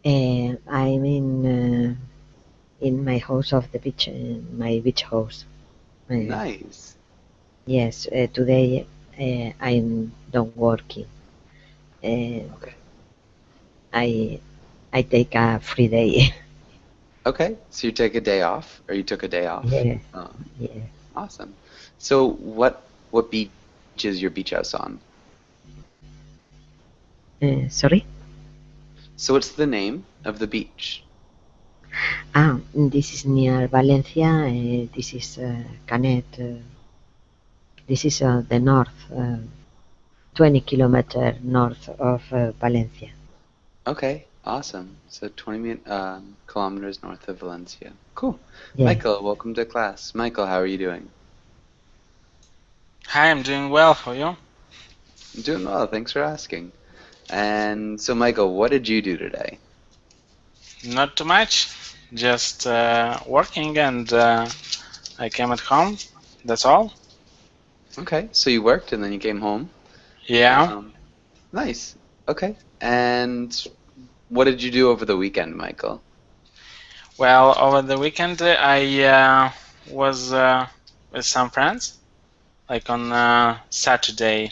I'm in my house of the beach, my beach house. Nice. Yes, today I'm not working. Okay. I take a free day. Okay. So you take a day off, or you took a day off? Yeah, Uh, yeah. awesome. So what beach is your beach house on? Sorry? So what's the name of the beach? This is near Valencia. This is Canet. This is the north, 20 kilometer north of Valencia. Okay, awesome. So 20 kilometers north of Valencia. Cool. Yeah. Michael, welcome to class. Michael, how are you doing? Hi, I'm doing well. How are you? I'm doing well, thanks for asking. And so, Michael, what did you do today? Not too much. Just working, and I came at home. That's all. Okay, so you worked and then you came home. Yeah. Nice. Okay. And what did you do over the weekend, Michael? Well, over the weekend I was with some friends, like on Saturday,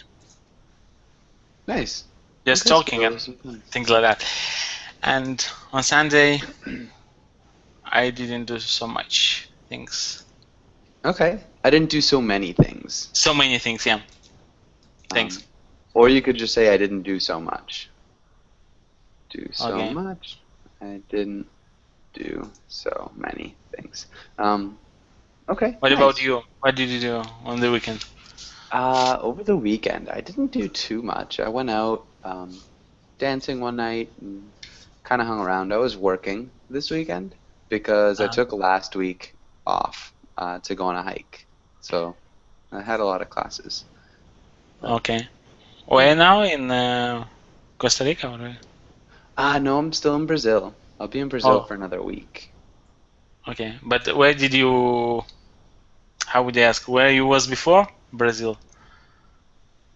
Nice. just Okay, so talking that and was some fun. things like that. And on Sunday I didn't do so much things. Okay. I didn't do so many things. So many things, yeah. Thanks. Or you could just say I didn't do so much. Do so Okay. much. I didn't do so many things. Okay, What nice. about you? What did you do on the weekend? Over the weekend, I didn't do too much. I went out dancing one night and kind of hung around. I was working this weekend because I took last week off to go on a hike. So I had a lot of classes. Okay. Where now? In Costa Rica? Or? No, I'm still in Brazil. I'll be in Brazil for another week. Okay, but where did you? How would I ask? Where you was before Brazil?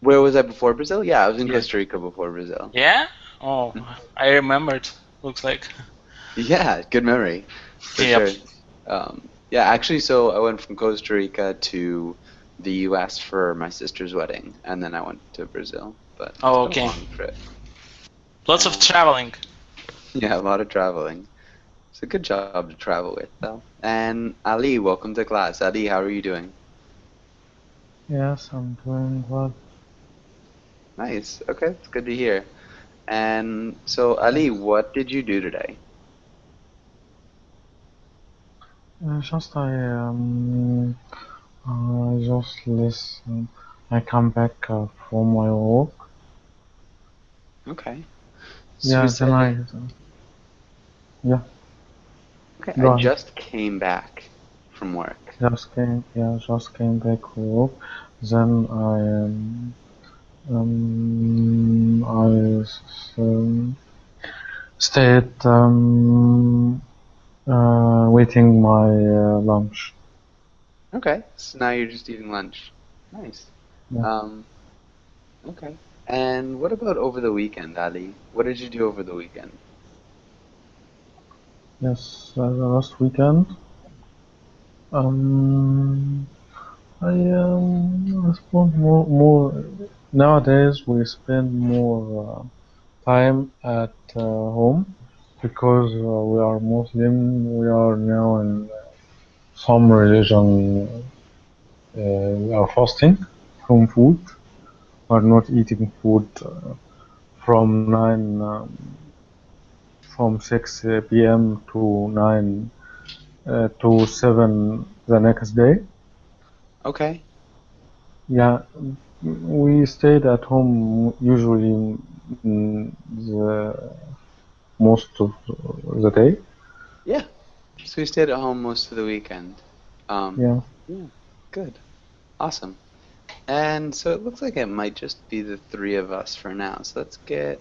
Where was I before Brazil? Yeah, I was in Costa Rica before Brazil. Yeah. Oh, I remembered. Looks like. Yeah, good memory, for sure. Yeah, actually, so I went from Costa Rica to the US for my sister's wedding, and then I went to Brazil. But it's been a long trip. Lots of traveling. Yeah, a lot of traveling. It's a good job to travel with, though. And Ali, welcome to class. Ali, how are you doing? Yes, I'm doing well. Nice. Okay, it's good to hear. And so, Ali, what did you do today? Just just listen. I come back from my work. Okay. So Yeah, you then said, yeah. okay, Go I ahead. just came back from work. Just came back from work. Then I stayed waiting my lunch. Okay, so now you're just eating lunch. Nice. Yeah. Okay. And what about over the weekend, Ali? What did you do over the weekend? Yes, last weekend. I spend more nowadays. We spend more time at home because we are Muslim. We are now in some religion. We are fasting from food. We are not eating food from 6 p.m. to 9 to 7 the next day. Okay. Yeah, we stayed at home usually the most of the day. Yeah. So you stayed at home most of the weekend. Yeah. Yeah, good. Awesome. And so it looks like it might just be the three of us for now. So let's get...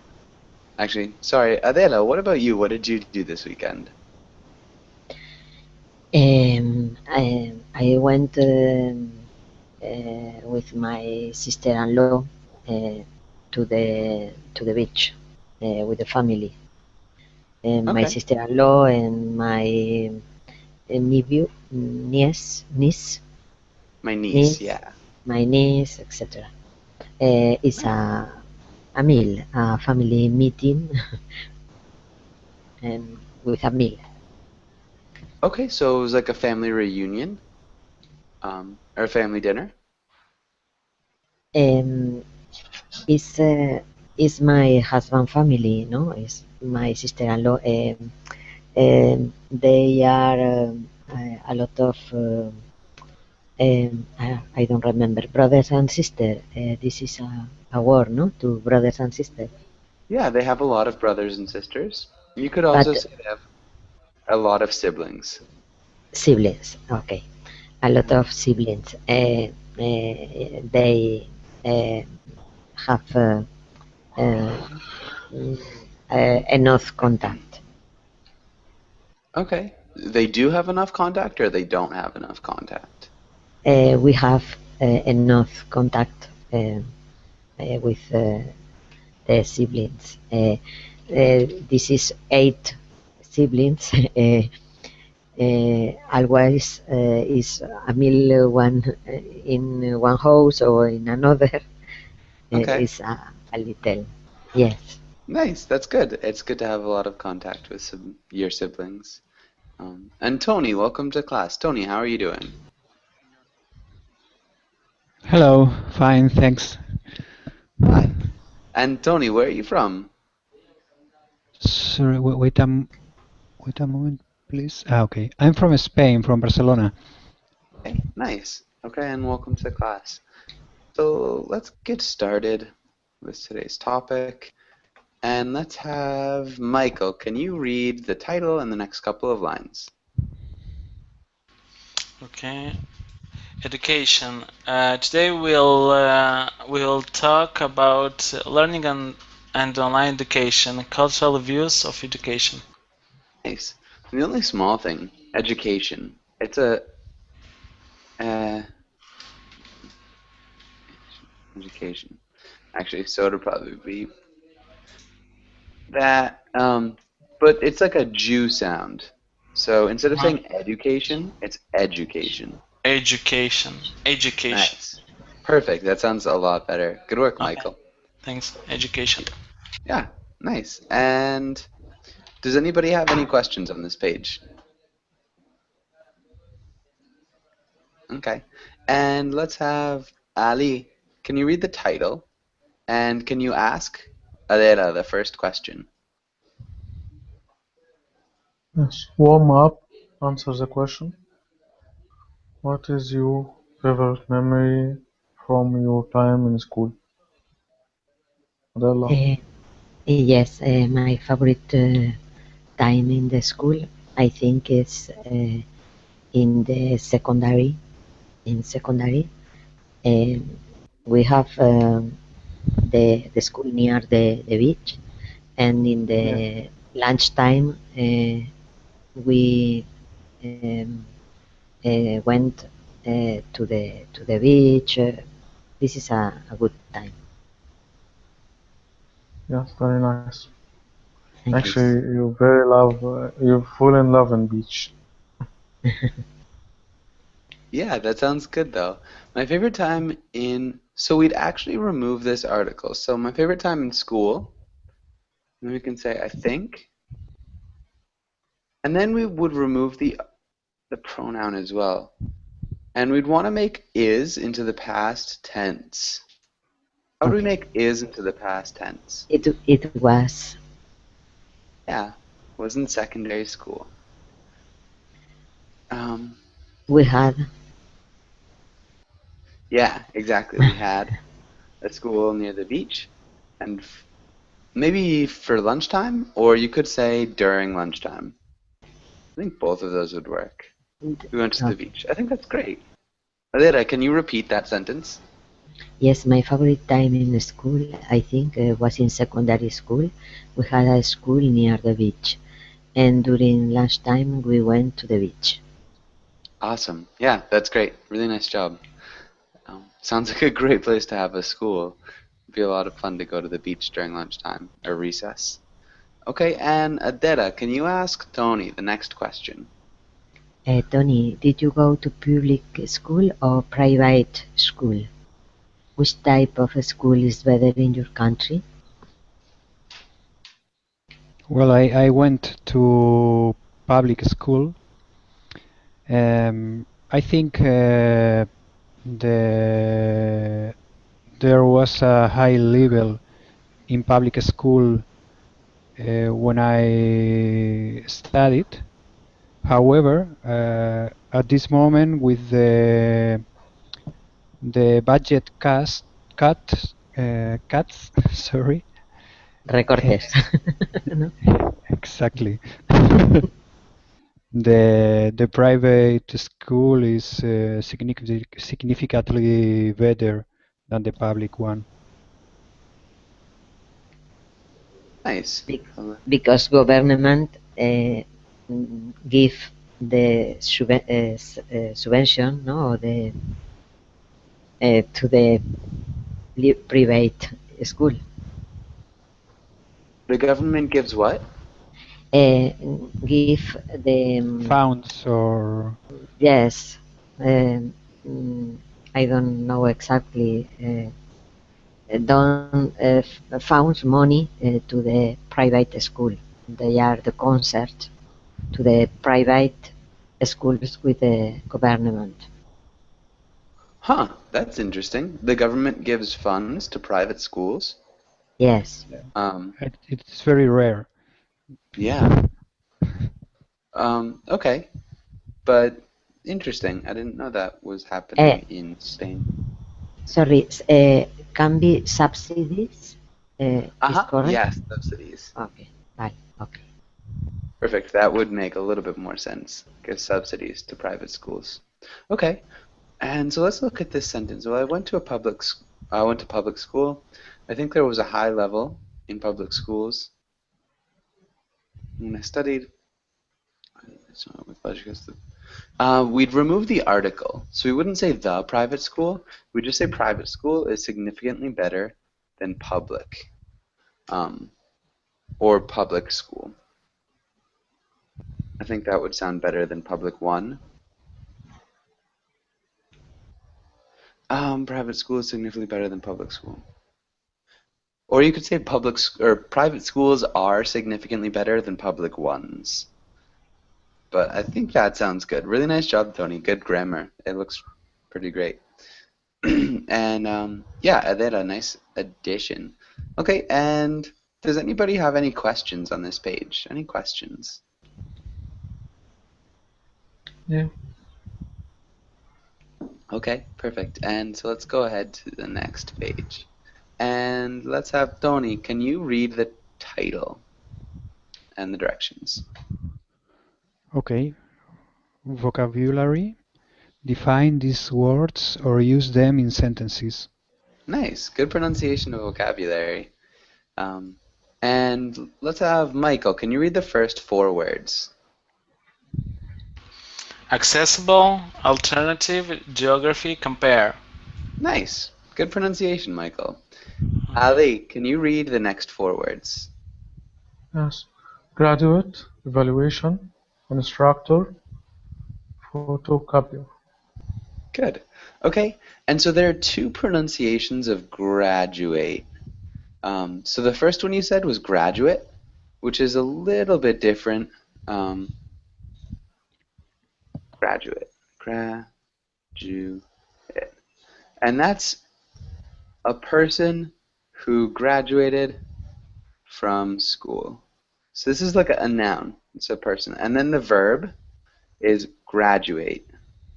Actually, sorry, Adela, what about you? What did you do this weekend? I went with my sister-in-law to the beach with the family. my Okay. sister-in-law and my niece, My niece, niece, yeah. my niece, etc. It's a meal, a family meeting, and with a meal. Okay, so it was like a family reunion, or a family dinner. Um, it's is my husband family, no? It's my sister-in-law. They are a lot of I don't remember brothers and sisters. This is a word, no? To brothers and sisters. Yeah, they have a lot of brothers and sisters. You could also But say they have a lot of siblings. siblings, okay. A lot Yeah. of siblings. They uh, have uh, mm, enough contact. Okay. They do have enough contact, or they don't have enough contact. We have enough contact with the siblings. This is 8 siblings. Always is a meal one in one house or in another. Okay. Is a little, yes. Nice. That's good. It's good to have a lot of contact with your siblings. And Tony, welcome to class. Tony, how are you doing? Hello, fine, thanks. Hi. And Tony, where are you from? Sorry, wait a moment, please. Okay, I'm from Spain, from Barcelona. Okay, nice. Okay, and welcome to class. So let's get started with today's topic. And let's have Michael. Can you read the title and the next couple of lines? Okay. Education. Today we'll talk about learning and online education, cultural views of education. Nice. The only small thing, education. It's a education. Actually, so it'll probably be that. But it's like a Jew sound. So instead of saying education, it's education. Education. Education. Nice. Perfect. That sounds a lot better. Good work, Okay. Michael. Thanks. Education. Yeah, nice. And does anybody have any questions on this page? Okay. And let's have Ali. Can you read the title? And can you ask Adela the first question? Yes. Warm up. Answer the question. What is your favorite memory from your time in school? Adela. Yes, my favorite time in the school, I think, is in the secondary. In secondary, um, we have the school near the beach, and in Yeah. the lunchtime we um, went to the beach. This is a good time. Yes, very nice. Thank you. Nice. Actually, you fall in love in beach. Yeah, that sounds good though. My favorite time in, so we'd actually remove this article. So my favorite time in school, then we can say I think, and then we would remove the pronoun as well. And we'd want to make is into the past tense. How do we Okay. make is into the past tense? It was. Yeah, was in secondary school. Um, We had. yeah, exactly. We had a school near the beach, and maybe for lunchtime, or you could say during lunchtime. I think both of those would work. We went to the Okay. beach. I think that's great. Adira, can you repeat that sentence? Yes, my favorite time in school, I think, was in secondary school. We had a school near the beach, and during lunchtime we went to the beach. Awesome. Yeah, that's great. Really nice job. Sounds like a great place to have a school. It'd be a lot of fun to go to the beach during lunchtime or recess. Okay, and Adela, can you ask Tony the next question? Tony, did you go to public school or private school? Which type of school is better in your country? Well, I went to public school. I think there was a high level in public school when I studied. However, at this moment, with the budget cuts, sorry. Recortes. ¿No? Exactly. The private school is significantly better than the public one. Nice. Because government give the subvention, no, the to the private school. The government gives what? Give the Funds or yes. I don't know exactly. Don't found money to the private school. They are the concert to the private schools with the government. Huh, that's interesting. The government gives funds to private schools? Yes. It's very rare. Yeah. Okay. But interesting. I didn't know that was happening in Spain. Sorry, can be subsidies? Is correct? Yes, subsidies. Okay, right, okay. Perfect. That would make a little bit more sense. Give subsidies to private schools. Okay. And so let's look at this sentence. Well, I went to public school. I think there was a high level in public schools. When I studied, we'd remove the article. So we wouldn't say the private school. We'd just say private school is significantly better than public, or public school. I think that would sound better than public one. Private school is significantly better than public school. Or you could say private schools are significantly better than public ones. But I think that sounds good. Really nice job, Tony. Good grammar. It looks pretty great. And yeah, Adela, nice addition. Okay, and does anybody have any questions on this page? Any questions? Yeah. Okay, perfect. And so let's go ahead to the next page. And let's have Tony, can you read the title and the directions? Okay. Vocabulary. Define these words or use them in sentences. Nice. Good pronunciation of vocabulary. And let's have Michael, can you read the first 4 words? Accessible, alternative, geography, compare. Nice. Good pronunciation, Michael. Ali, can you read the next 4 words? Yes. Graduate, evaluation, instructor, photocopier. Good. Okay. And so there are 2 pronunciations of graduate. So the first one you said was graduate, which is a little bit different. Graduate. And that's a person who graduated from school. So this is like a noun. It's a person. And then the verb is graduate.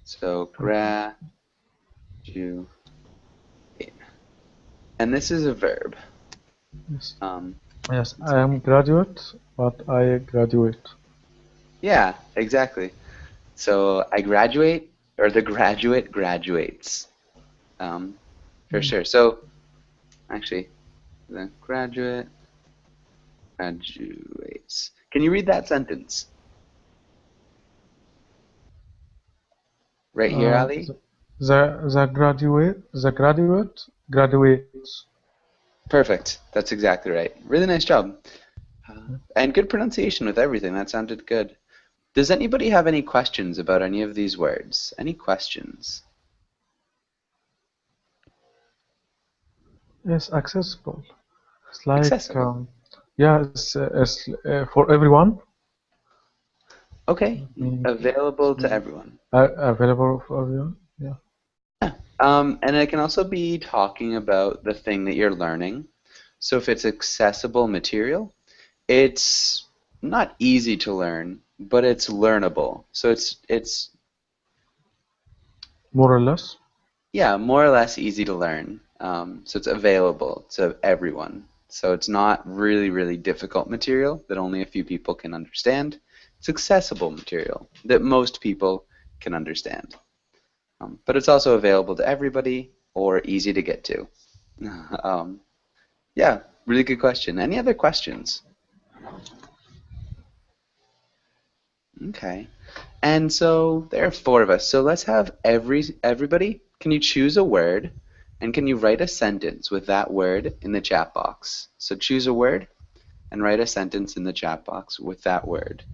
So graduate. And this is a verb. Yes. Yes, I am graduate, but I graduate. Yeah, exactly. So I graduate, or the graduate graduates. For sure. So actually, the graduate graduates. Can you read that sentence? Right here, Ali? The graduate graduates. Perfect. That's exactly right. Really nice job. And good pronunciation with everything. That sounded good. Does anybody have any questions about any of these words? Any questions? Yes, accessible. It's like, Accessible. yeah, it's for everyone. Okay. Available to everyone. Available for everyone. Yeah. And it can also be talking about the thing that you're learning. So if it's accessible material, it's not easy to learn, but it's learnable. So it's More or less. yeah, more or less easy to learn. So it's available to everyone. So it's not really, really difficult material that only a few people can understand. It's accessible material that most people can understand. But it's also available to everybody or easy to get to. Yeah, really good question. Any other questions? Okay. And so there are four of us. So let's have everybody, can you choose a word and can you write a sentence with that word in the chat box? So choose a word and write a sentence in the chat box with that word.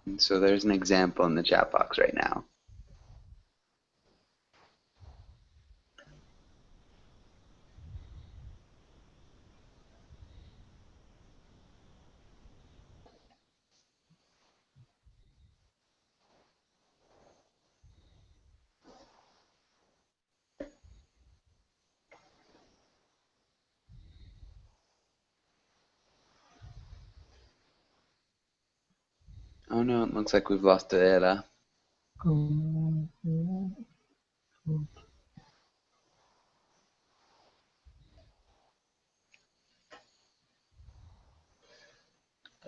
And so there's an example in the chat box right now. Oh no, it looks like we've lost Adela.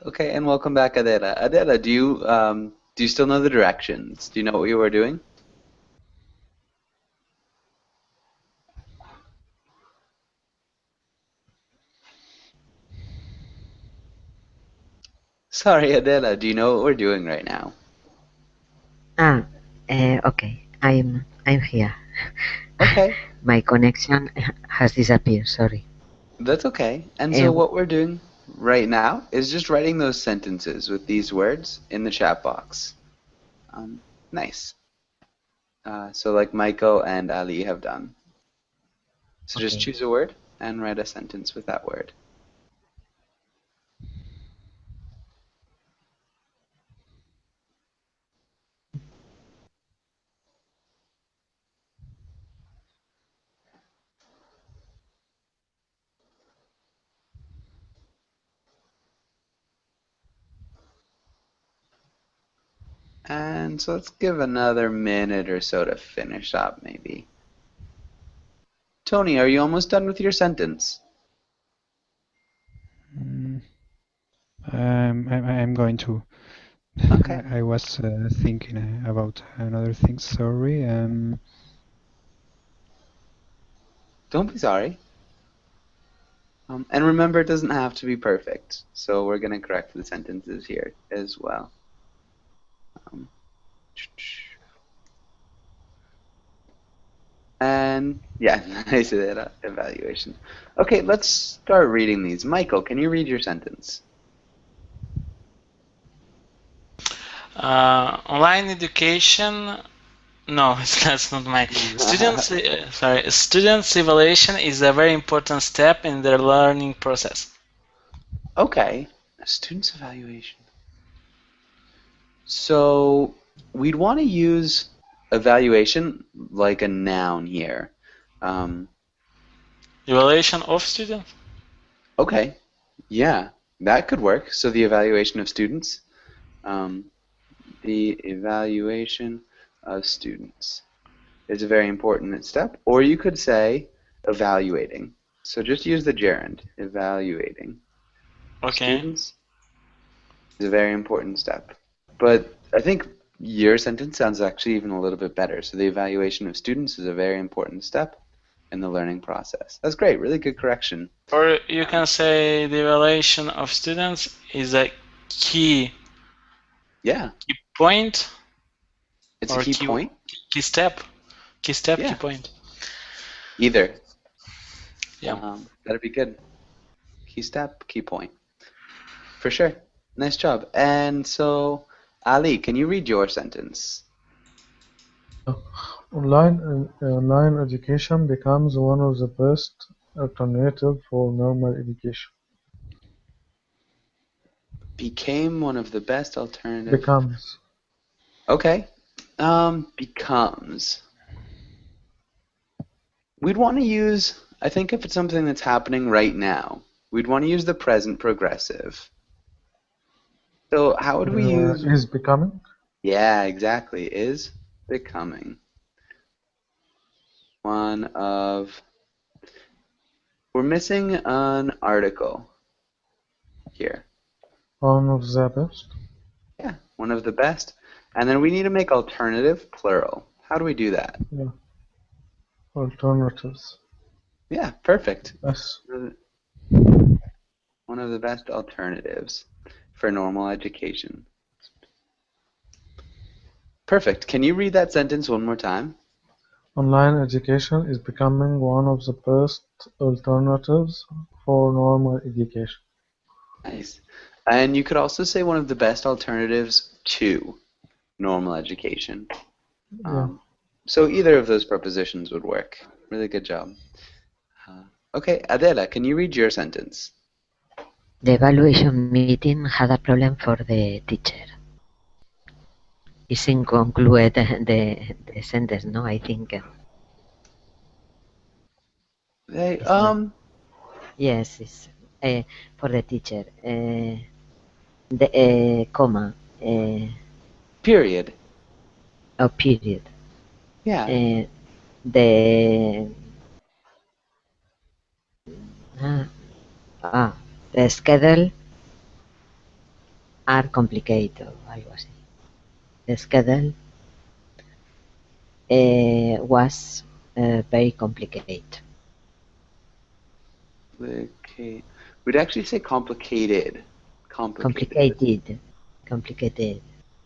Okay, and welcome back, Adela. Adela, do you still know the directions? Do you know what we were doing? Sorry, Adela, do you know what we're doing right now? Okay. I'm here. Okay, My connection has disappeared. Sorry. that's okay. And so what we're doing right now is just writing those sentences with these words in the chat box. Nice. So like Michael and Ali have done. So just choose a word and write a sentence with that word. And so let's give another minute or so to finish up, maybe. Tony, are you almost done with your sentence? I'm going to. Okay. I was thinking about another thing. Sorry. Don't be sorry. And remember, it doesn't have to be perfect. So we're going to correct the sentences here as well. And yeah, nice evaluation. Okay, let's start reading these. Michael, can you read your sentence? Online education. No, that's not my. Students' evaluation is a very important step in their learning process. Okay, students' evaluation. So we'd want to use evaluation like a noun here. Evaluation of students? Okay, yeah, that could work. So the evaluation of students. The evaluation of students is a very important step. Or you could say evaluating. So just use the gerund, evaluating. Okay. Students is a very important step. But I think your sentence sounds actually even a little bit better. So the evaluation of students is a very important step. in the learning process. That's great. Really good correction. Or you can say the evaluation of students is a key Yeah, point it's or a key point. key step, Yeah. key point. Either. Yeah. That'd be good. Key step, key point. For sure. Nice job. And so, Ali, can you read your sentence? Online education becomes one of the best alternatives for normal education. Became one of the best alternatives. Becomes. Okay. Becomes. We'd want to use, I think if it's something that's happening right now, we'd want to use the present progressive. So how would we use... Is becoming? Yeah, exactly. Is becoming one of... We're missing an article here. One of the best. Yeah, one of the best. And then we need to make alternative plural. How do we do that? Yeah. Alternatives. Yeah, perfect. Yes. One of the best alternatives for normal education. Perfect. Can you read that sentence one more time? Online education is becoming one of the best alternatives for normal education. Nice. And you could also say one of the best alternatives to normal education. Yeah. So either of those prepositions would work. Really good job. Okay, Adela, can you read your sentence? The evaluation meeting had a problem for the teacher. It's incongruent, the sentence, no? I think. They, Yes, it's for the teacher. The comma. Period. Oh, period. Yeah. The schedule are complicated o algo así. The schedule was very complicated. Okay. We'd actually say complicated. Complicated.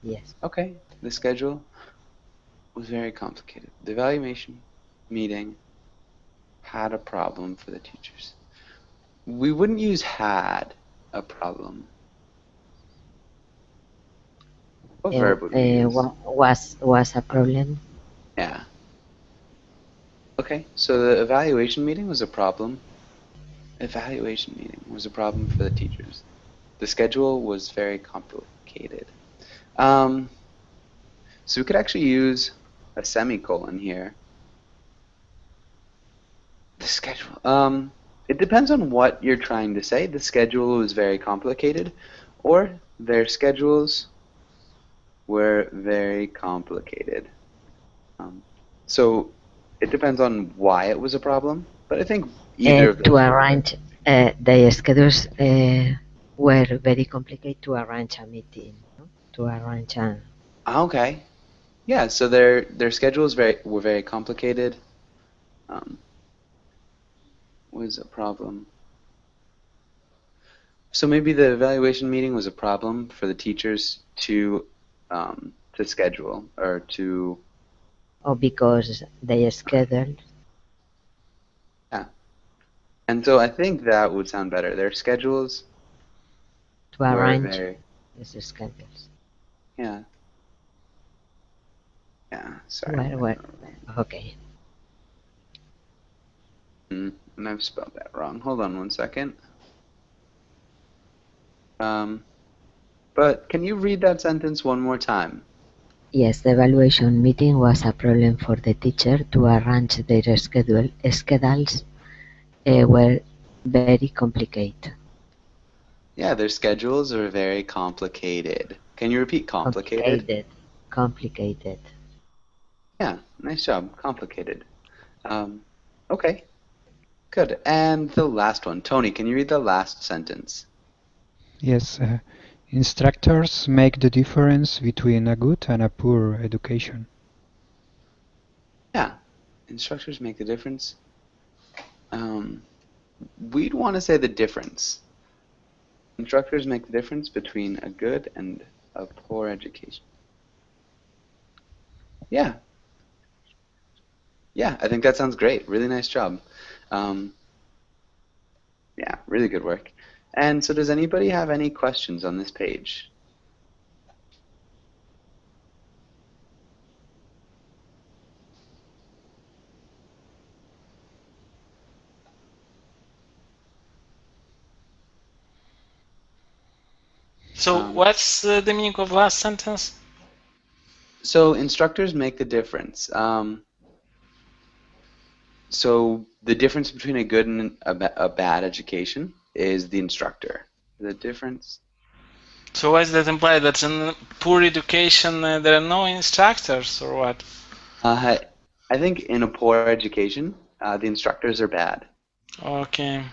Yes. Okay. The schedule was very complicated. The evaluation meeting had a problem for the teachers. We wouldn't use had a problem. What verb would we use? Was a problem. Yeah. Okay, so the evaluation meeting was a problem. Evaluation meeting was a problem for the teachers. The schedule was very complicated. So we could actually use a semicolon here. The schedule. It depends on what you're trying to say. The schedule was very complicated, or their schedules were very complicated. So it depends on why it was a problem, but I think either of those. To arrange the schedules were very complicated to arrange a meeting. No? To arrange a. Okay. Yeah. So their schedules were very complicated. Was a problem. So maybe the evaluation meeting was a problem for the teachers to schedule or to. Or because they scheduled. Yeah. And so I think that would sound better. Their schedules. To arrange the schedules. Yeah. Yeah. Sorry. Okay. And I've spelled that wrong. Hold on one second. But can you read that sentence one more time? Yes, the evaluation meeting was a problem for the teacher to arrange their schedule. Schedules were very complicated. Yeah, their schedules are very complicated. Can you repeat complicated? Complicated. Yeah, nice job. Complicated. Okay. Good. And the last one. Tony, can you read the last sentence? Yes. Instructors make the difference between a good and a poor education. Yeah. Instructors make the difference we'd want to say the difference. Instructors make the difference between a good and a poor education. Yeah. Yeah, I think that sounds great. Really nice job. Yeah, really good work. And so does anybody have any questions on this page? So what's the meaning of last sentence? So instructors make the difference. So the difference between a good and a bad education is the instructor. The difference. So why does that imply that in poor education there are no instructors, or what? I think in a poor education, the instructors are bad. Okay.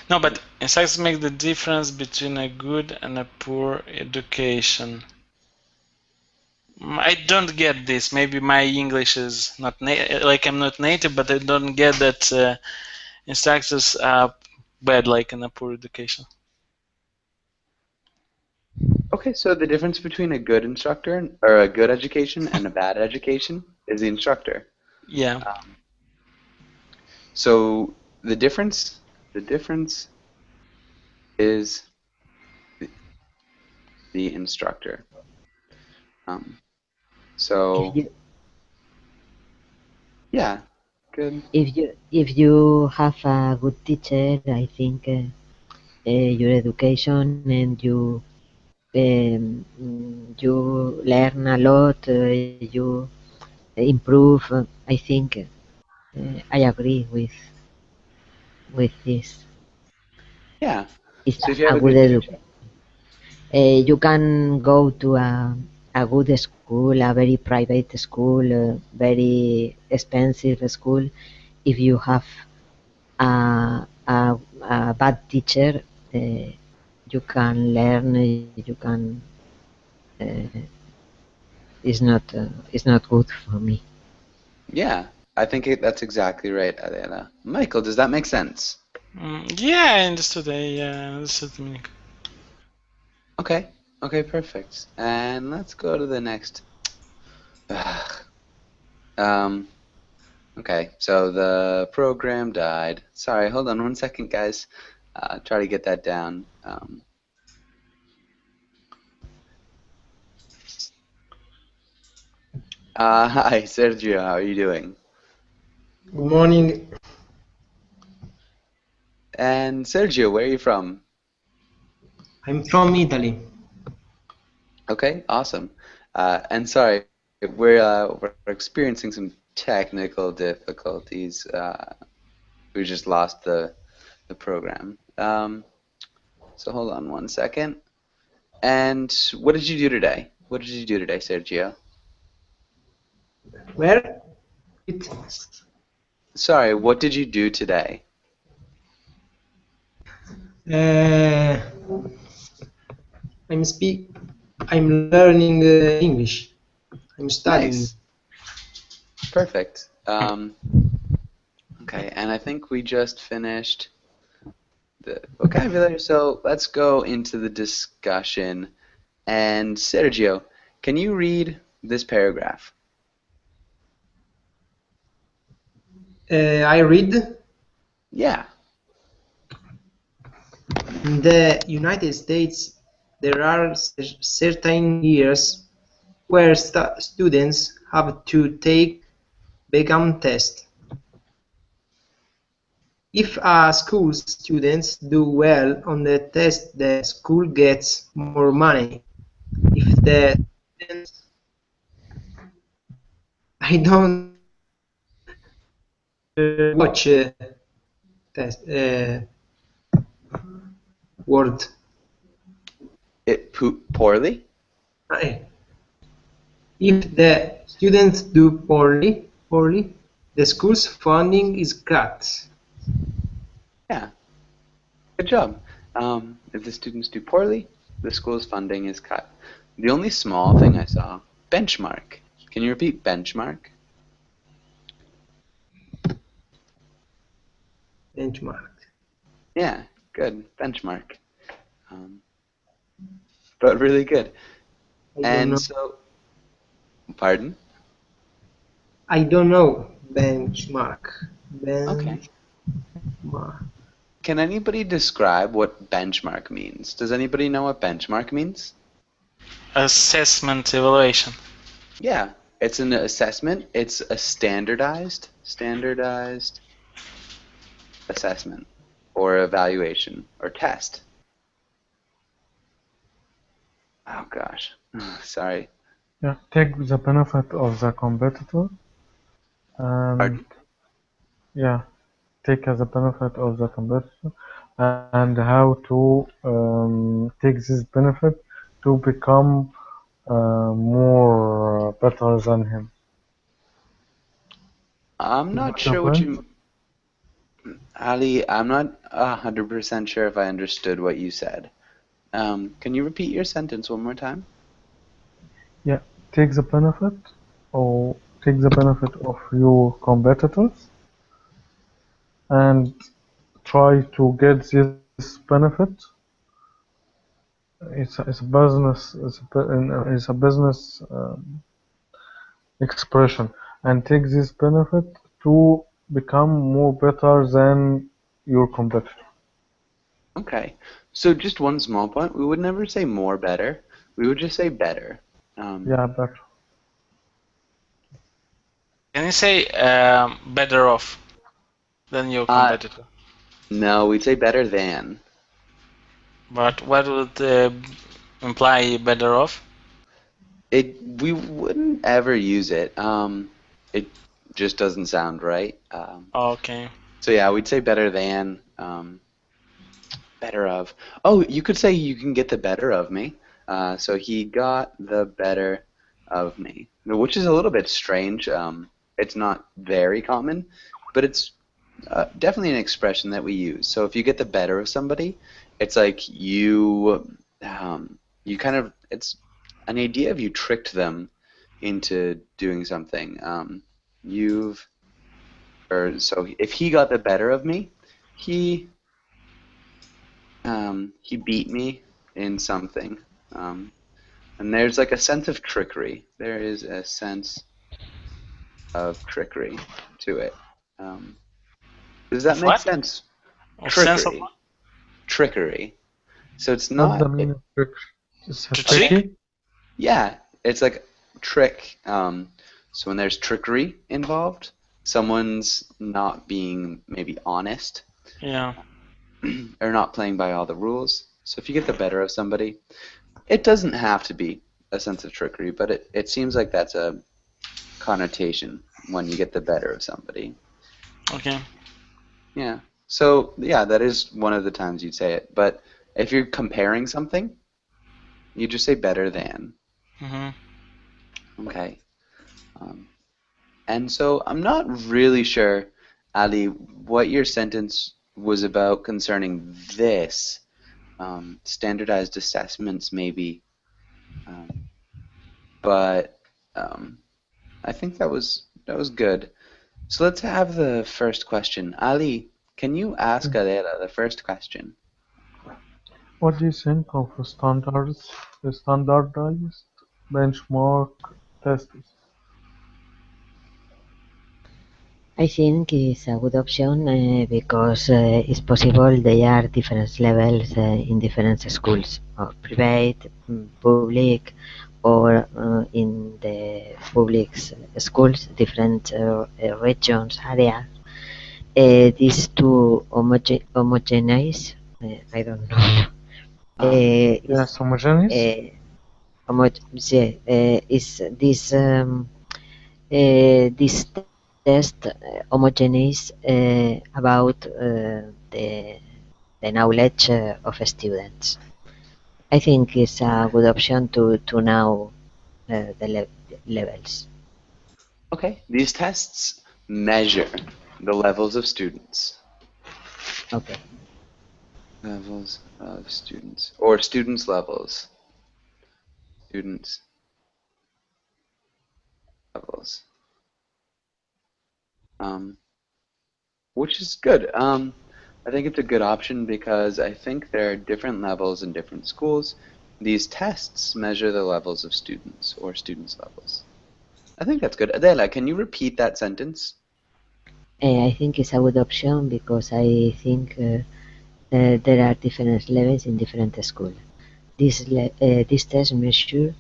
No, but instructors make the difference between a good and a poor education. I don't get this. Maybe my English is not like I'm not native, but I don't get that instructors are bad, like in a poor education. Okay, so the difference between a good instructor or a good education and a bad education is the instructor. Yeah. So the difference is the instructor. So yeah, good. If you have a good teacher, I think your education and you learn a lot. You improve. I think I agree with this. Yeah. It's So if you have a a good good education. You can go to a good school, a very private school, very expensive school. If you have a bad teacher, you can learn. You can. It's not good for me. Yeah, I think that's exactly right, Adela. Michael, does that make sense? Yeah, I understood. I understood the meaning. Okay. Okay, perfect. And let's go to the next. Okay, so the program died. Sorry, hold on 1 second, guys. Try to get that down. Hi, Sergio. How are you doing? Good morning. And Sergio, where are you from? I'm from Italy. Okay, awesome. And sorry, we're experiencing some technical difficulties. We just lost the program. So hold on 1 second. And what did you do today? What did you do today, Sergio? Where? Sorry, what did you do today? I'm learning English. I'm studying. Nice. Perfect. Okay, and I think we just finished the vocabulary, so let's go into the discussion. And Sergio, can you read this paragraph? I read. Yeah. In the United States, there are certain years where students have to take become test. If a school's students do well on the test, the school gets more money. If the students I don't watch test word. Poorly? If the students do poorly, the school's funding is cut. Yeah. Good job. If the students do poorly, the school's funding is cut. The only small thing I saw, benchmark. Can you repeat benchmark? benchmark. Yeah, good. Benchmark. But really good. I don't And know. so, pardon? I don't know benchmark. Okay. Benchmark. Can anybody describe what benchmark means? Does anybody know what benchmark means? Assessment evaluation. Yeah, it's an assessment. It's a standardized assessment or evaluation or test. Oh gosh, sorry. Yeah, take the benefit of the competitor and Pardon? yeah, take as a benefit of the competitor and how to take this benefit to become more better than him. I'm You not got the sure what point? you, Ali. I'm not 100% sure if I understood what you said. Can you repeat your sentence one more time? Yeah, take the benefit or take the benefit of your competitors and try to get this benefit. It's a business it's a business expression and take this benefit to become more better than your competitor. Okay. So just one small point. We would never say more better. We would just say better. Yeah, better. Can you say better off than your Uh, competitor? no, we'd say better than. But what would imply better off? We wouldn't ever use it. It just doesn't sound right. Okay. So yeah, we'd say better than, better of. Oh, you could say you can get the better of me. So he got the better of me, which is a little bit strange. It's not very common, but it's definitely an expression that we use. So if you get the better of somebody, it's like you kind of, it's an idea of you tricked them into doing something. So if he got the better of me, he he beat me in something. And there's like a sense of trickery. There is a sense of trickery to it. Does that Of make what? sense? Of sense of Trickery. Trickery. So it's What's the not. meaning of trick? It's to trick? tricky. Yeah, it's like trick. So when there's trickery involved, someone's not being maybe honest Yeah. or not playing by all the rules. So if you get the better of somebody, it doesn't have to be a sense of trickery, but it seems like that's a connotation when you get the better of somebody. Okay. Yeah. So yeah, that is one of the times you'd say it. But if you're comparing something, you just say better than. Okay. Um, and so I'm not really sure, Ali, what your sentence was about concerning this. Standardized assessments, maybe. But I think that was good. So let's have the first question. Ali, can you ask Adela the first question? What do you think of standardized benchmark tests? I think it's a good option because it's possible there are different levels in different schools, or private, public, or in the public schools, different regions, areas. These two homogenize, I don't know, is Yes, homogeneous. yeah, is this test homogeneous about the knowledge of students. I think it's a good option to know the levels. Okay. These tests measure the levels of students. Okay. Levels of students. Or students' levels. Students' levels. Which is good. I think it's a good option because I think there are different levels in different schools. These tests measure the levels of students or students' levels. I think that's good. Adela, can you repeat that sentence? I think it's a good option because I think there are different levels in different schools. This test measures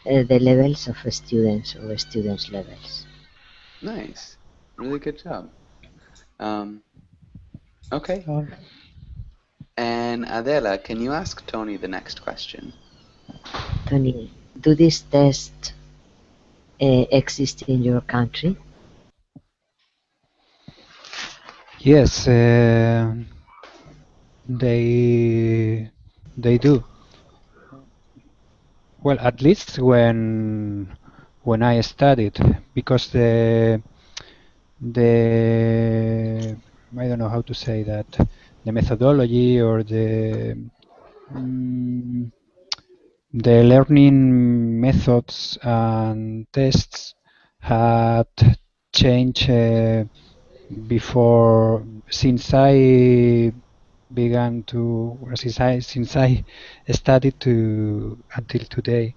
the levels of students or students' levels. Nice. Really good job. Okay. And Adela, can you ask Tony the next question? Tony, do these tests exist in your country? Yes, they do. Well, at least when I studied, because the I don't know how to say that, the methodology or the learning methods and tests had changed before, since I since I studied to until today,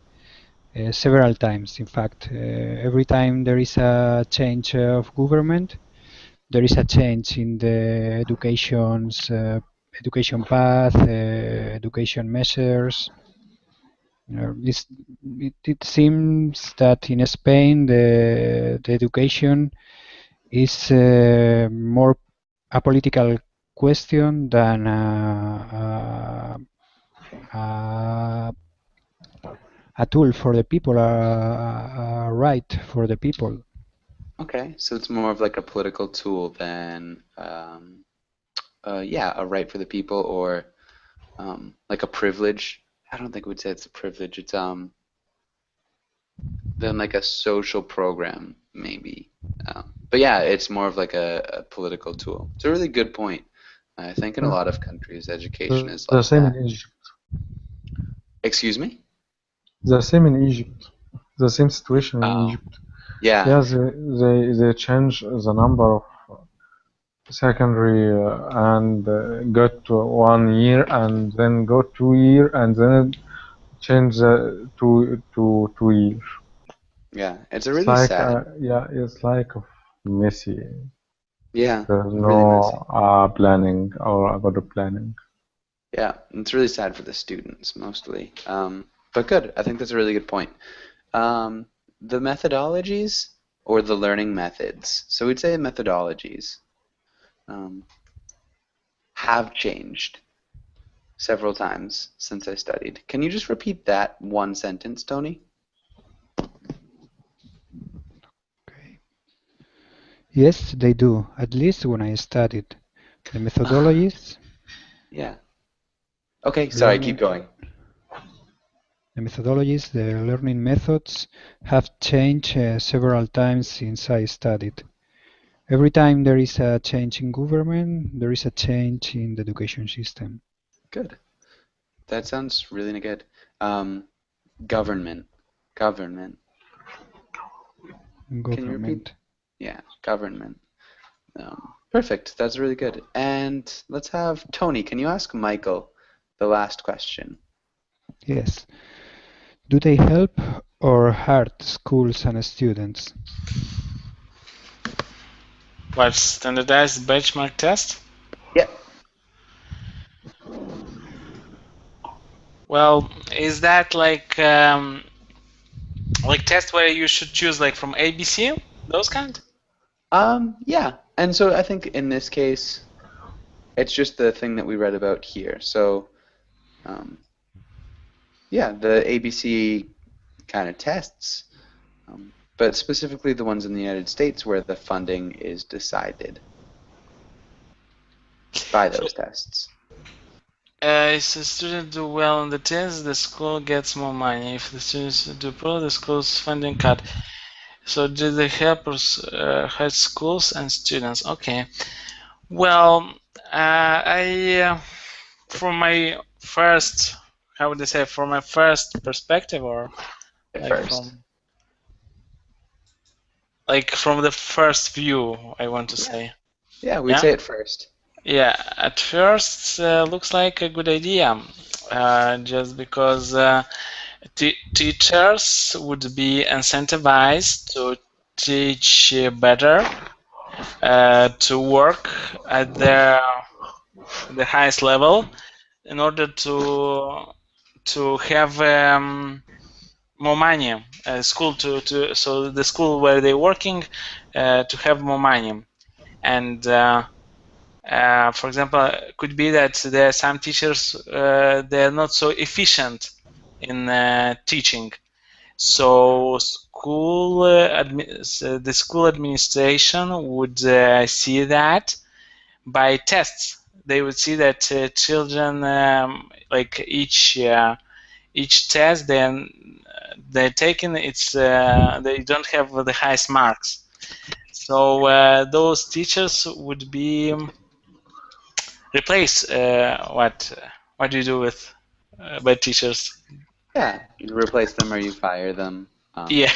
several times. In fact, every time there is a change of government, there is a change in the education path, education measures. It seems that in Spain the education is more a political question than a tool for the people, a right for the people. Okay, so it's more of like a political tool than, yeah, a right for the people, or like a privilege. I don't think we would say it's a privilege. It's then like a social program maybe. But yeah, it's more of like a political tool. It's a really good point. I think in a lot of countries, education is The like same that. in Egypt. Excuse me? The same in Egypt. The same situation in Oh, Egypt. yeah. Yeah, they change the number of secondary and got to 1 year and then go 2 year and then change to 2 year. Yeah, it's a It's really like sad. yeah, it's like messy. Yeah, There's really messy. no planning or good planning. Yeah, it's really sad for the students mostly. But good. I think that's a really good point. The methodologies or the learning methods. So we'd say methodologies have changed several times since I studied. Can you just repeat that one sentence, Tony? Okay. Yes, they do. At least when I studied, the methodologies. Yeah. Okay, sorry, keep Learning. going. The methodologies, the learning methods have changed several times since I studied. Every time there is a change in government, there is a change in the education system. Good. That sounds really good. Government. Government. Can you repeat? Yeah, government. Perfect. That's really good. And let's have Tony. Can you ask Michael the last question? Yes. Do they help or hurt schools and students? What, standardized benchmark test? Yeah. Well, is that like test where you should choose like from ABC, those kind? Yeah. And so I think in this case, it's just the thing that we read about here. So, yeah, the ABC kind of tests, but specifically the ones in the United States where the funding is decided by those tests. If the students do well on the test, the school gets more money. If the students do poorly, the school's funding cut. So do they help or hurt schools and students? Okay. Well, from my first, how would I say, from my first perspective, or like from the first view, I want to say. Yeah, we'd say it first. Yeah, at first looks like a good idea, just because teachers would be incentivized to teach better, to work at the highest level in order to have more money. So the school where they're working to have more money, and for example, it could be that there are some teachers they're not so efficient in teaching. So the school administration would see that by tests. They would see that children, like each test, then they're taking they don't have the highest marks. So those teachers would be replace what do you do with bad teachers? Yeah, you replace them or you fire them. Yeah,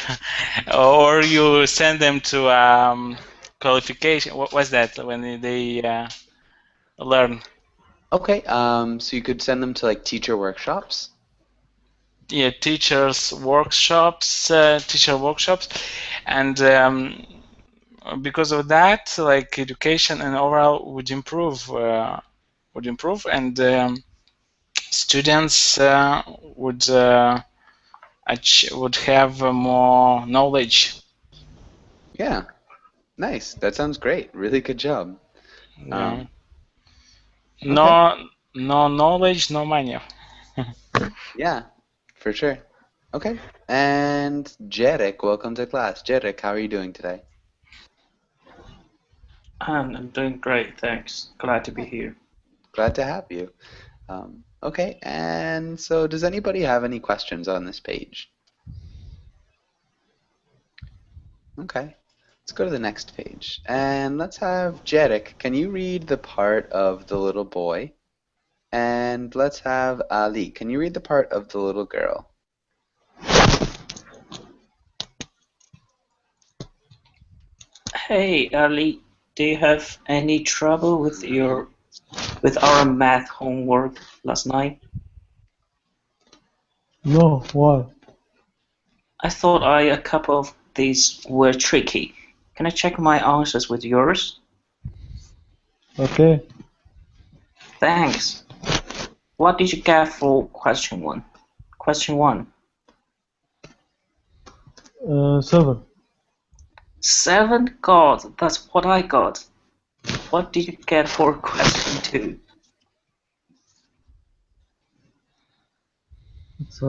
or you send them to qualification. What was that when they learn? Okay, so you could send them to like teacher workshops. Yeah, teacher workshops, and because of that, like education and overall would improve, and students would have more knowledge. Yeah, nice. That sounds great. Really good job. Yeah. Okay. No knowledge, no money. Yeah, for sure. Okay. And Jarek, welcome to class. Jarek, how are you doing today? I'm doing great, thanks. Glad to be here. Glad to have you. Okay, and so does anybody have any questions on this page? Okay, let's go to the next page. And let's have Jarek. Can you read the part of the little boy? And let's have Ali. Can you read the part of the little girl? Hey, Ali, do you have any trouble with our math homework last night? No, why? I thought a couple of these were tricky. Can I check my answers with yours? Okay. Thanks. What did you get for question one? Question one. 7. 7? God, that's what I got. What did you get for question two? It's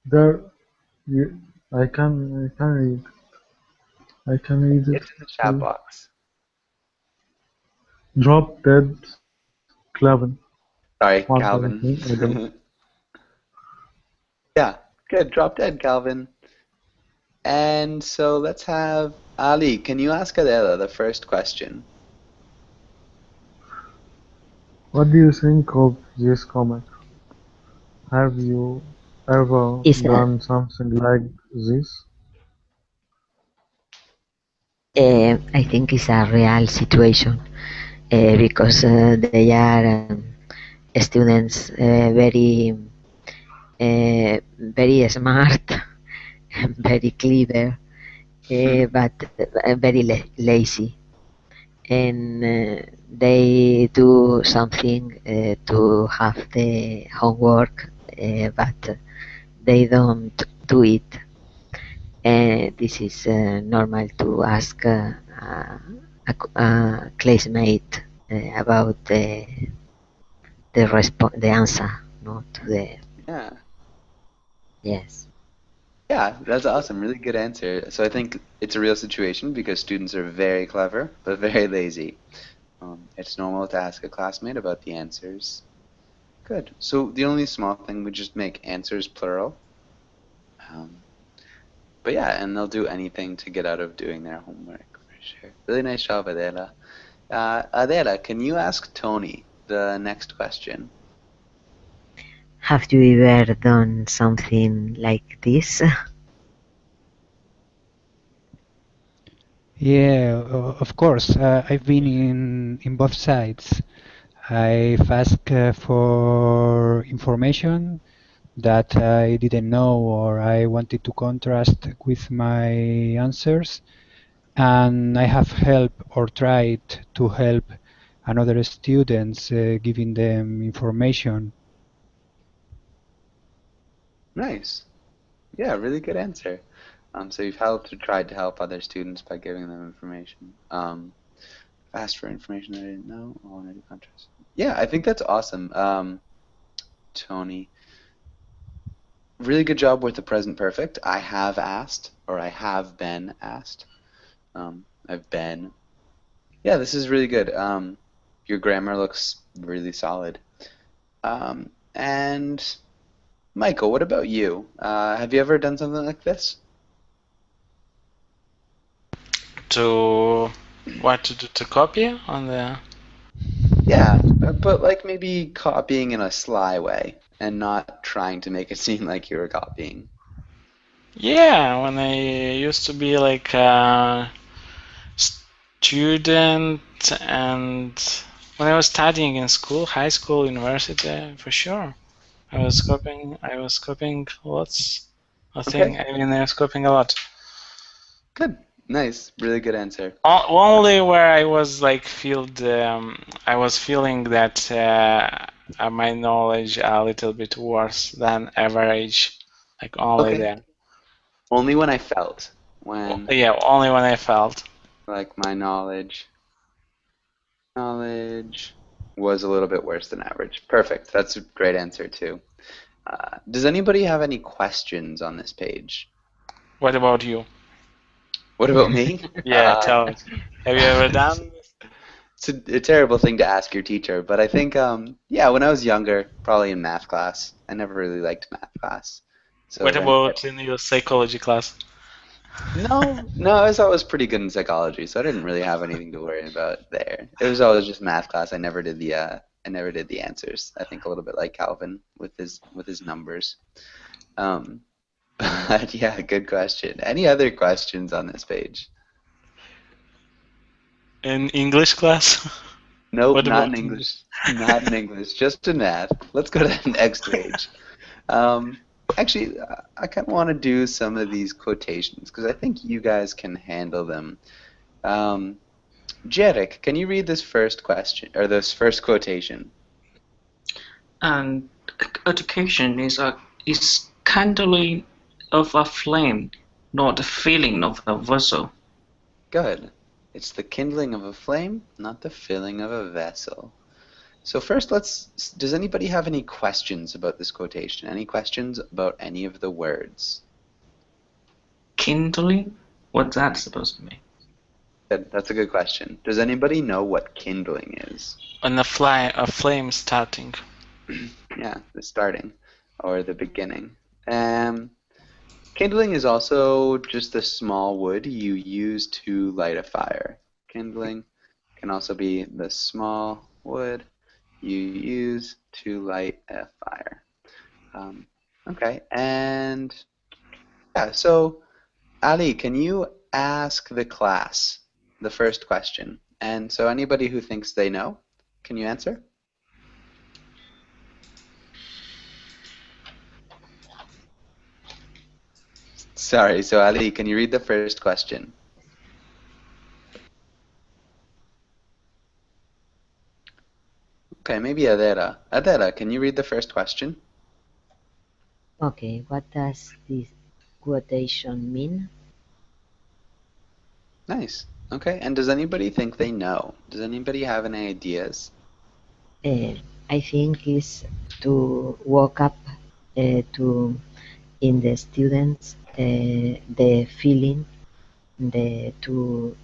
there. I can read. I can read it. It's in the chat box. Drop dead, Calvin. Sorry, What Calvin. I don't. Yeah, good. Drop dead, Calvin. And so let's have Ali. Can you ask Adela the first question? What do you think of this comic? Have you ever done something like this? I think it's a real situation because they are students very smart, very clever, but very lazy, and they do something to have the homework, but they don't do it. This is normal to ask a classmate about the answer, no, to the Yeah. yes. Yeah, that's awesome. Really good answer. So I think it's a real situation because students are very clever but very lazy. It's normal to ask a classmate about the answers. Good. So the only small thing would just make answers plural. But yeah, and they'll do anything to get out of doing their homework for sure. Really nice job, Adela. Adela, can you ask Tony the next question? Have you ever done something like this? Yeah, of course. I've been in both sides. I've asked for information that I didn't know or I wanted to contrast with my answers, and I have helped or tried to help another students, giving them information. Nice. Yeah, really good answer. So you've helped or tried to help other students by giving them information. Asked for information I didn't know. I wanted to contrast. Yeah, I think that's awesome. Tony, really good job with the present perfect. I have asked, or I have been asked. I've been. Yeah, this is really good. Your grammar looks really solid. And Michael, what about you? Have you ever done something like this? To what to do? To copy on the. Yeah, but like maybe copying in a sly way and not trying to make it seem like you were copying. Yeah, when I used to be like a student and when I was studying in school, high school, university, for sure. I was copying lots of things. Okay, I mean, I was copying a lot. good. Nice. Really good answer. Only where I was like I was feeling that my knowledge a little bit worse than average. Like only Okay. there. Only when I felt. When, Yeah, only when I felt. like, my knowledge was a little bit worse than average. Perfect. That's a great answer, too. Does anybody have any questions on this page? What about you? What about me? Yeah, tell us. Have you ever done this? It's a terrible thing to ask your teacher, but I think, yeah, when I was younger, probably in math class, I never really liked math class. So What then, about in your psychology class? no, I was always pretty good in psychology, so I didn't really have anything to worry about there. It was always just math class. I never did the answers. I think a little bit like Calvin with his numbers. Um, but yeah, good question. Any other questions on this page? In English class? Nope, What not in about English. Not in English, just in math. Let's go to the next page. Actually, I kind of want to do some of these quotations because I think you guys can handle them. Jarek, can you read this first question or this first quotation? And education is kindling of a flame, not the filling of a vessel. Good. It's the kindling of a flame, not the filling of a vessel. So first, does anybody have any questions about this quotation? Any questions about any of the words? Kindling? What's that supposed to mean? Good. That's a good question. Does anybody know what kindling is? on a flame starting? Yeah, the starting or the beginning. Kindling is also just the small wood you use to light a fire. Kindling can also be the small wood you use to light a fire. Okay, and yeah, so Ali, can you ask the class the first question? And so anybody who thinks they know, can you answer? Sorry, so Ali, can you read the first question? Okay, maybe Adera. Adera, can you read the first question? Okay, what does this quotation mean? Nice. Okay, and does anybody think they know? Does anybody have any ideas? I think is to walk up to in the students the feeling to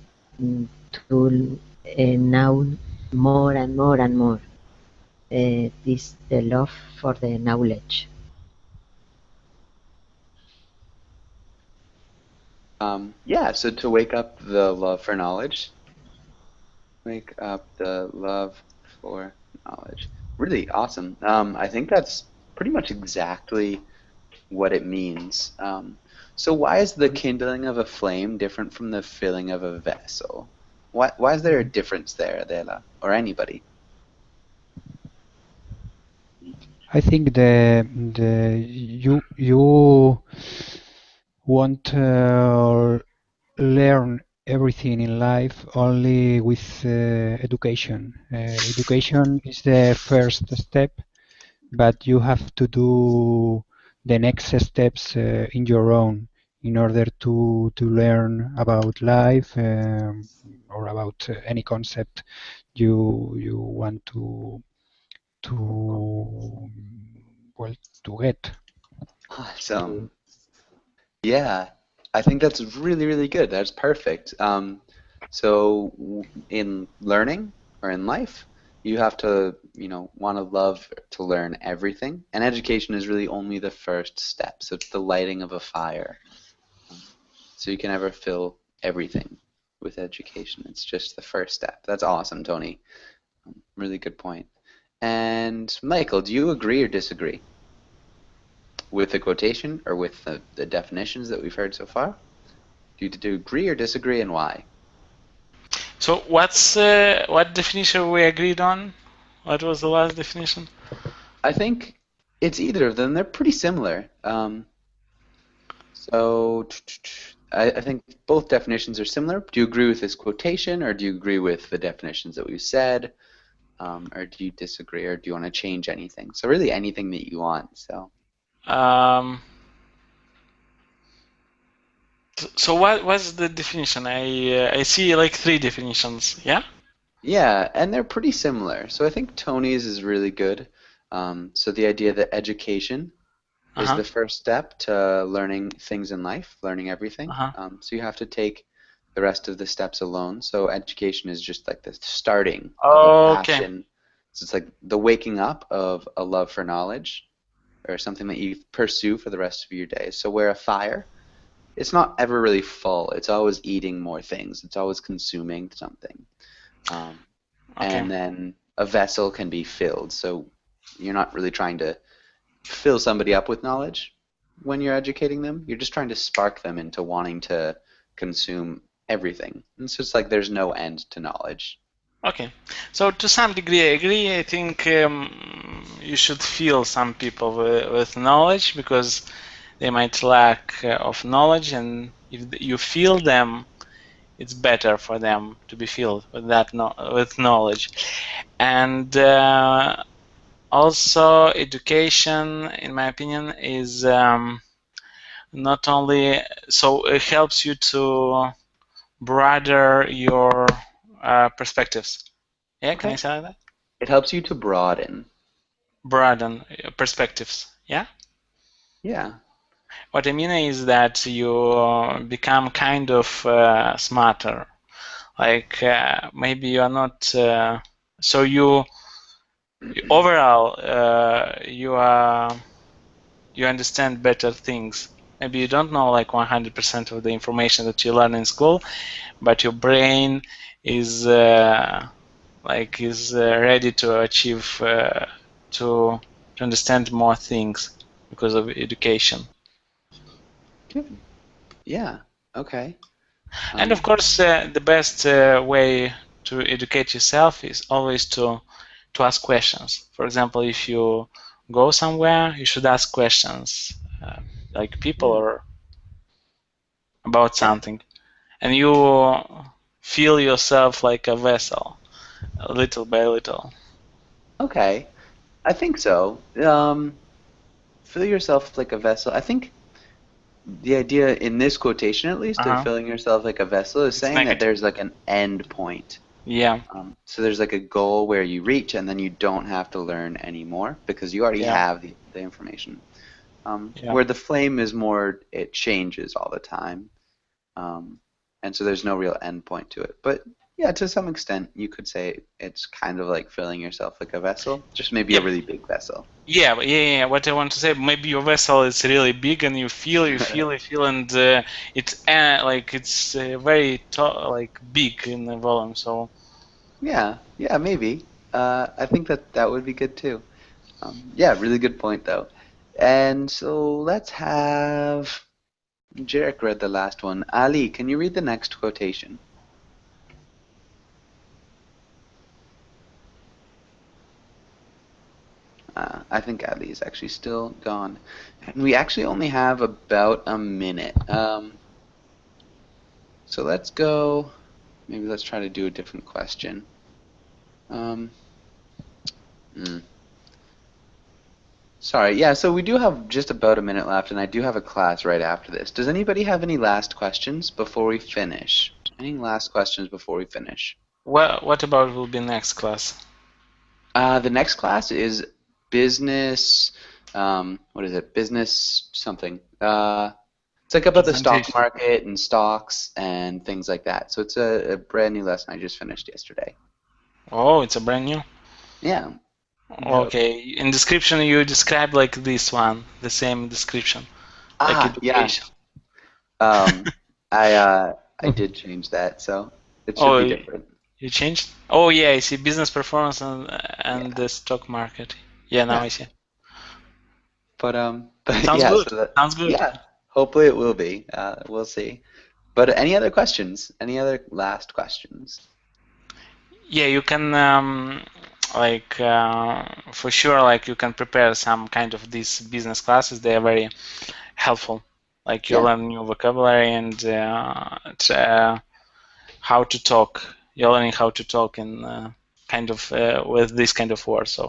know more and more and more this the love for the knowledge. Yeah, so to wake up the love for knowledge. Wake up the love for knowledge. Really awesome. I think that's pretty much exactly what it means. So why is the kindling of a flame different from the filling of a vessel? Why is there a difference there, Adela, or anybody? I think you won't learn everything in life only with education. Education is the first step, but you have to do the next steps in your own in order to learn about life or about any concept you want to well to get. Awesome. Yeah, I think that's really, really good. That's perfect. So in learning or in life, you have to, want to love to learn everything, and education is really only the first step. So it's the lighting of a fire. So you can never fill everything with education. It's just the first step. That's awesome, Tony. Really good point. And Michael, do you agree or disagree with the quotation or with the definitions that we've heard so far? Do you agree or disagree, and why? So what definition we agreed on? What was the last definition? I think it's either of them. They're pretty similar. So I think both definitions are similar. Do you agree with this quotation, or do you agree with the definitions that we've said? Or do you disagree, or do you want to change anything? So really anything that you want. So what's the definition? I see like 3 definitions. Yeah. Yeah, and they're pretty similar. So I think Tony's is really good. So the idea that education is the first step to learning things in life, learning everything. So you have to take the rest of the steps alone. So education is just like the starting of a passion. So it's like the waking up of a love for knowledge, or something that you pursue for the rest of your day. So where a fire, it's not ever really full. It's always eating more things. It's always consuming something. And then a vessel can be filled. So you're not really trying to fill somebody up with knowledge when you're educating them. You're just trying to spark them into wanting to consume everything. And so it's like there's no end to knowledge. Okay. So to some degree I agree. I think you should fill some people with knowledge, because they might lack of knowledge, and if you fill them, it's better for them to be filled with that with knowledge. And also education, in my opinion, is not only so it helps you to broaden your perspectives. Yeah, can I say like that? It helps you to broaden Your perspectives. Yeah. Yeah. What I mean is that you become kind of smarter. Like maybe you are not. So you overall you understand better things. Maybe you don't know like 100% of the information that you learn in school, but your brain is ready to achieve to understand more things because of education. Good. Yeah. Okay. And of course, the best way to educate yourself is always to ask questions. For example, if you go somewhere, you should ask questions, like people or about something, and you feel yourself like a vessel, little by little. Okay, I think so. Fill yourself like a vessel. I think the idea in this quotation, at least, of filling yourself like a vessel is saying that there's like an end point. Yeah. So there's like a goal where you reach, and then you don't have to learn anymore because you already have the information. Where the flame is more, it changes all the time. And so there's no real end point to it. But yeah, to some extent, you could say it's kind of like filling yourself like a vessel, just maybe a really big vessel. Yeah. What I want to say, maybe your vessel is really big, and you feel, and it's very big in the volume. So. Yeah, maybe. I think that would be good too. Yeah, really good point though. And so let's have Jarek read the last one. Ali, can you read the next quotation? I think Ali is actually still gone. And we actually only have about a minute. So let's go, maybe let's try to do a different question. Sorry, yeah, so we do have just about a minute left, and I do have a class right after this. Does anybody have any last questions before we finish? Any last questions before we finish? What about will be next class? The next class is business, what is it? Business something. It's like about the stock market and stocks and things like that. So it's a brand new lesson I just finished yesterday. Oh, it's a brand new? Yeah. Okay. In description you describe like this one, the same description. Like education. Yeah. I did change that, so it should be different. You changed? Oh yeah, I see business performance and the stock market. Yeah, now I see. But sounds yeah, good. So sounds good. Yeah, hopefully it will be. We'll see. But any other questions? Any other last questions? Yeah, you can for sure, like you can prepare some kind of these business classes. They are very helpful. Like you learn new vocabulary and how to talk. You're learning how to talk in kind of with this kind of words. So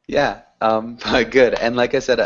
yeah, good. And like I said,